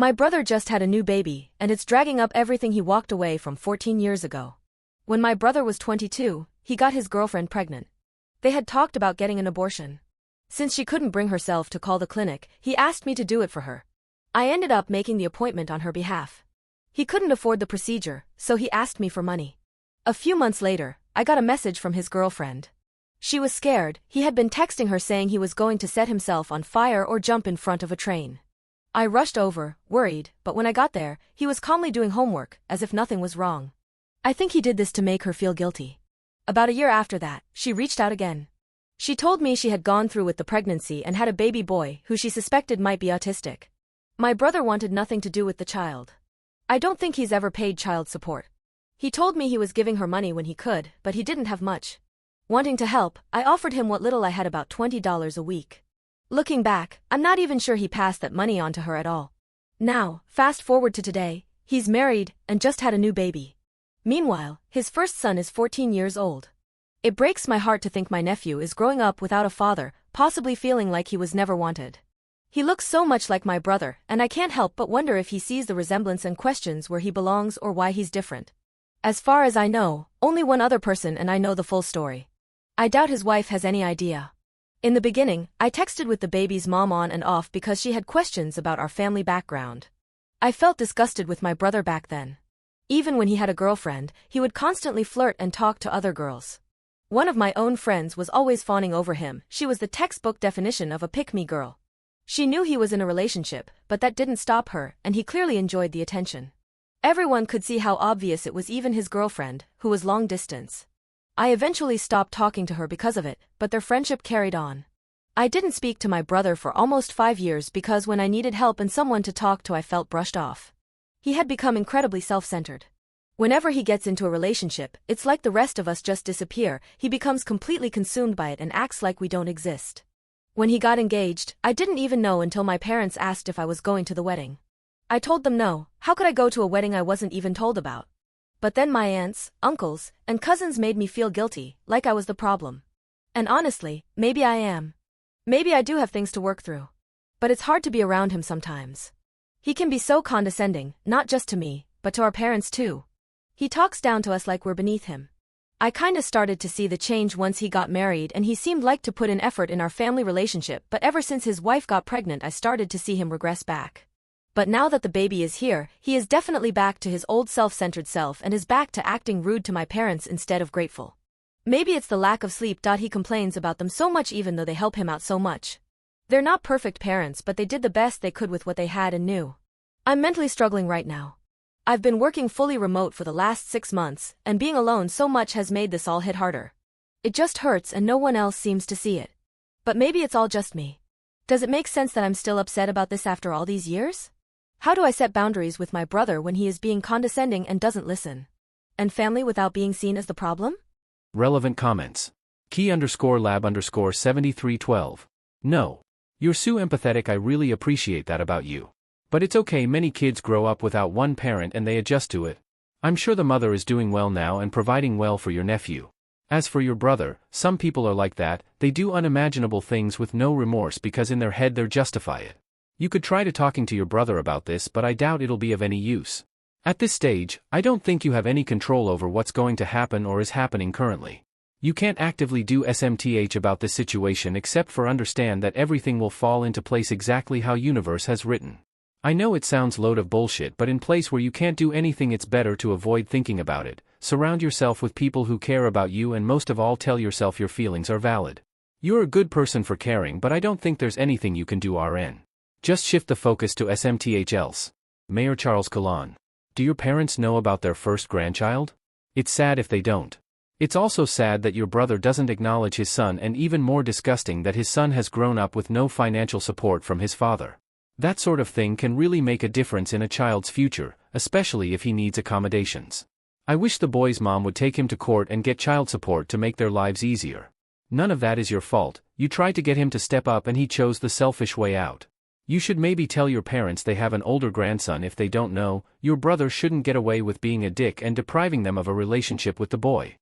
My brother just had a new baby, and it's dragging up everything he walked away from 14 years ago. When my brother was 22, he got his girlfriend pregnant. They had talked about getting an abortion. Since she couldn't bring herself to call the clinic, he asked me to do it for her. I ended up making the appointment on her behalf. He couldn't afford the procedure, so he asked me for money. A few months later, I got a message from his girlfriend. She was scared. He had been texting her saying he was going to set himself on fire or jump in front of a train. I rushed over, worried, but when I got there, he was calmly doing homework, as if nothing was wrong. I think he did this to make her feel guilty. About a year after that, she reached out again. She told me she had gone through with the pregnancy and had a baby boy who she suspected might be autistic. My brother wanted nothing to do with the child. I don't think he's ever paid child support. He told me he was giving her money when he could, but he didn't have much. Wanting to help, I offered him what little I had, about $20 a week. Looking back, I'm not even sure he passed that money on to her at all. Now, fast forward to today, he's married and just had a new baby. Meanwhile, his first son is 14 years old. It breaks my heart to think my nephew is growing up without a father, possibly feeling like he was never wanted. He looks so much like my brother, and I can't help but wonder if he sees the resemblance and questions where he belongs or why he's different. As far as I know, only one other person and I know the full story. I doubt his wife has any idea. In the beginning, I texted with the baby's mom on and off because she had questions about our family background. I felt disgusted with my brother back then. Even when he had a girlfriend, he would constantly flirt and talk to other girls. One of my own friends was always fawning over him. She was the textbook definition of a pick-me girl. She knew he was in a relationship, but that didn't stop her, and he clearly enjoyed the attention. Everyone could see how obvious it was, even his girlfriend, who was long distance. I eventually stopped talking to her because of it, but their friendship carried on. I didn't speak to my brother for almost 5 years because when I needed help and someone to talk to, I felt brushed off. He had become incredibly self-centered. Whenever he gets into a relationship, it's like the rest of us just disappear. He becomes completely consumed by it and acts like we don't exist. When he got engaged, I didn't even know until my parents asked if I was going to the wedding. I told them no. How could I go to a wedding I wasn't even told about? But then my aunts, uncles, and cousins made me feel guilty, like I was the problem. And honestly, maybe I am. Maybe I do have things to work through. But it's hard to be around him sometimes. He can be so condescending, not just to me, but to our parents too. He talks down to us like we're beneath him. I kinda started to see the change once he got married and he seemed like to put in effort in our family relationship, but ever since his wife got pregnant I started to see him regress back. But now that the baby is here, he is definitely back to his old self-centered self and is back to acting rude to my parents instead of grateful. Maybe it's the lack of sleep. He complains about them so much even though they help him out so much. They're not perfect parents, but they did the best they could with what they had and knew. I'm mentally struggling right now. I've been working fully remote for the last 6 months, and being alone so much has made this all hit harder. It just hurts and no one else seems to see it. But maybe it's all just me. Does it make sense that I'm still upset about this after all these years? How do I set boundaries with my brother when he is being condescending and doesn't listen? And family without being seen as the problem? Relevant comments. Key_lab_7312. No. You're so empathetic. I really appreciate that about you. But it's okay, many kids grow up without one parent and they adjust to it. I'm sure the mother is doing well now and providing well for your nephew. As for your brother, some people are like that, they do unimaginable things with no remorse because in their head they're justify it. You could try to talking to your brother about this, but I doubt it'll be of any use. At this stage, I don't think you have any control over what's going to happen or is happening currently. You can't actively do SMTH about this situation except for understand that everything will fall into place exactly how universe has written. I know it sounds load of bullshit, but in place where you can't do anything it's better to avoid thinking about it. Surround yourself with people who care about you and most of all tell yourself your feelings are valid. You're a good person for caring, but I don't think there's anything you can do RN. Just shift the focus to SMTH else. Mayor Charles Kalan. Do your parents know about their first grandchild? It's sad if they don't. It's also sad that your brother doesn't acknowledge his son, and even more disgusting that his son has grown up with no financial support from his father. That sort of thing can really make a difference in a child's future, especially if he needs accommodations. I wish the boy's mom would take him to court and get child support to make their lives easier. None of that is your fault. You tried to get him to step up and he chose the selfish way out. You should maybe tell your parents they have an older grandson if they don't know. Your brother shouldn't get away with being a dick and depriving them of a relationship with the boy.